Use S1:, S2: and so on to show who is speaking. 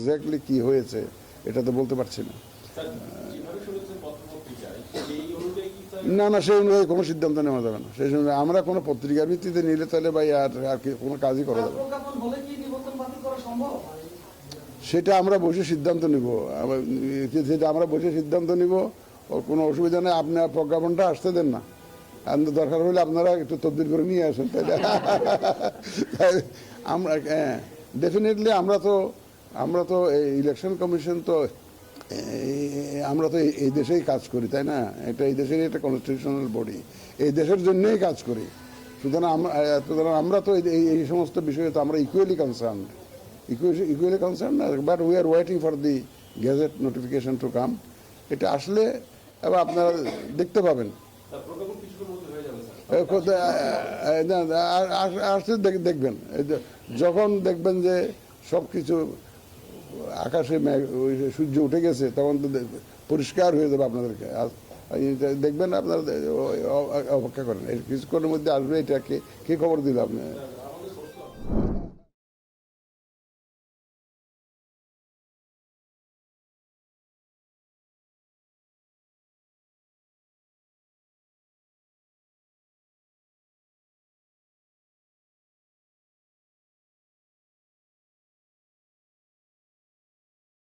S1: Exactly কি হয়েছে এটা তো বলতে পারছি না। না না, সেই অনুযায়ী কোনো সিদ্ধান্ত নেওয়া যাবে না। সেই জন্য আমরা কোনো পত্রিকার ভিত্তিতে নিলে তাহলে ভাই আর কোনো কাজই করা যাবে না। সেটা আমরা বসে সিদ্ধান্ত নিব, যেটা আমরা বসে সিদ্ধান্ত নিব, কোনো অসুবিধা নেই। আপনার প্রজ্ঞাপনটা আসতে দেন না, দরকার হলে আপনারা একটু তদবির করে নিয়ে আসেন, তাইলে আমরা ডেফিনেটলি আমরা তো এই ইলেকশন কমিশন তো আমরা তো এই দেশেই কাজ করি, তাই না? এটা এই দেশেরই একটা কনস্টিটিউশনাল বডি, এই দেশের জন্যই কাজ করি। সুতরাং আমরা তো এই সমস্ত বিষয়ে তো আমরা equally concerned, but we are waiting for the gazette notification to come. এটা আসলে এবার আপনারা দেখতে পাবেন, আসলে দেখবেন, যখন দেখবেন যে সব কিছু আকাশে সূর্য উঠে গেছে, তখন তো পরিষ্কার হয়ে যাবে আপনাদেরকে। দেখবেন আপনারা অপেক্ষা করেন, কিছুক্ষণের মধ্যে আসবে। এটা কে খবর দিল আপনি?